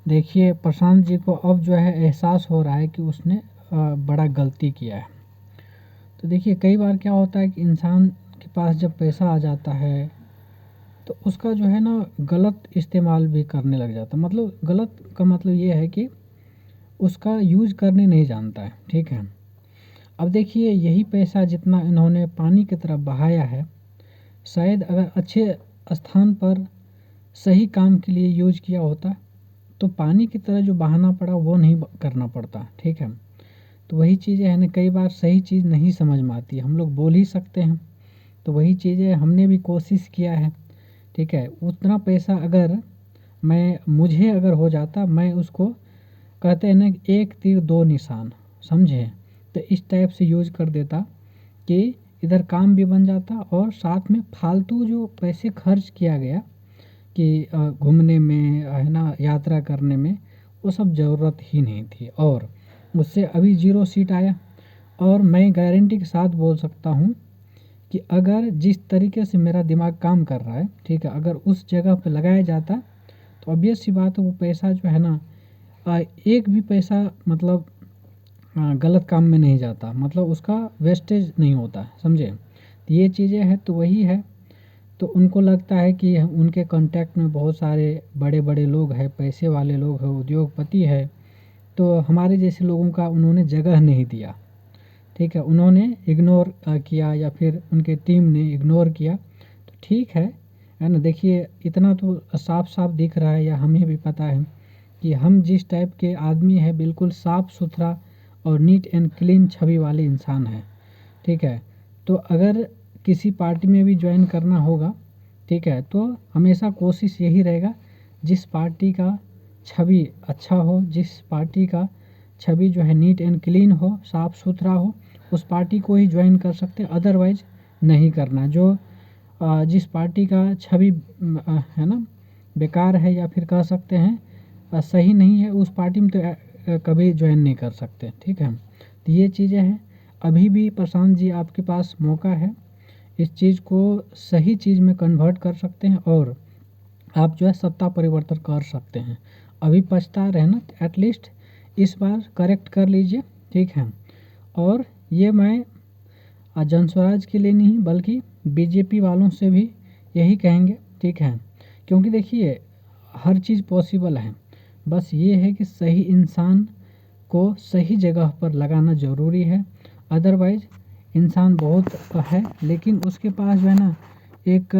देखिए प्रशांत जी को अब जो है एहसास हो रहा है कि उसने बड़ा गलती किया है। तो देखिए कई बार क्या होता है कि इंसान के पास जब पैसा आ जाता है तो उसका जो है ना गलत इस्तेमाल भी करने लग जाता है। मतलब गलत का मतलब ये है कि उसका यूज़ करने नहीं जानता है, ठीक है। अब देखिए यही पैसा जितना इन्होंने पानी की तरफ बहाया है, शायद अगर अच्छे स्थान पर सही काम के लिए यूज किया होता तो पानी की तरह जो बहाना पड़ा वो नहीं करना पड़ता, ठीक है। तो वही चीज़ें है ना, कई बार सही चीज़ नहीं समझ में आती है, हम लोग बोल ही सकते हैं। तो वही चीज़ें हमने भी कोशिश किया है, ठीक है। उतना पैसा अगर मुझे अगर हो जाता, मैं उसको कहते हैं ना एक तीर दो निशान, समझे। तो इस टाइप से यूज कर देता कि इधर काम भी बन जाता और साथ में फालतू जो पैसे खर्च किया गया कि घूमने में है ना, यात्रा करने में, वो सब ज़रूरत ही नहीं थी। और उससे अभी 0 सीट आया। और मैं गारंटी के साथ बोल सकता हूँ कि अगर जिस तरीके से मेरा दिमाग काम कर रहा है, ठीक है, अगर उस जगह पे लगाया जाता तो ऑब्वियस सी बात है वो पैसा जो है ना, एक भी पैसा मतलब गलत काम में नहीं जाता, मतलब उसका वेस्टेज नहीं होता, समझे। ये चीज़ें हैं तो वही है। तो उनको लगता है कि उनके कांटेक्ट में बहुत सारे बड़े-बड़े लोग हैं, पैसे वाले लोग हैं, उद्योगपति है, तो हमारे जैसे लोगों का उन्होंने जगह नहीं दिया, ठीक है। उन्होंने इग्नोर किया या फिर उनके टीम ने इग्नोर किया, तो ठीक है ना। देखिए इतना तो साफ-साफ दिख रहा है या हमें भी पता है कि हम जिस टाइप के आदमी हैं, बिल्कुल साफ-सुथरा और नीट एंड क्लीन छवि वाले इंसान हैं, ठीक है। तो अगर किसी पार्टी में भी ज्वाइन करना होगा, ठीक है, तो हमेशा कोशिश यही रहेगा जिस पार्टी का छवि अच्छा हो, जिस पार्टी का छवि जो है नीट एंड क्लीन हो, साफ सुथरा हो, उस पार्टी को ही ज्वाइन कर सकते हैं, अदरवाइज नहीं करना। जो जिस पार्टी का छवि है ना बेकार है या फिर कह सकते हैं सही नहीं है, उस पार्टी में तो कभी ज्वाइन नहीं कर सकते, ठीक है। तो ये चीज़ें हैं। अभी भी प्रशांत जी आपके पास मौका है, इस चीज़ को सही चीज़ में कन्वर्ट कर सकते हैं और आप जो है सत्ता परिवर्तन कर सकते हैं। अभी पछता रहे ना, एटलीस्ट इस बार करेक्ट कर लीजिए, ठीक है। और ये मैं जनस्वराज के लिए नहीं बल्कि बीजेपी वालों से भी यही कहेंगे, ठीक है। क्योंकि देखिए हर चीज़ पॉसिबल है, बस ये है कि सही इंसान को सही जगह पर लगाना ज़रूरी है। अदरवाइज़ इंसान बहुत है लेकिन उसके पास जो है ना एक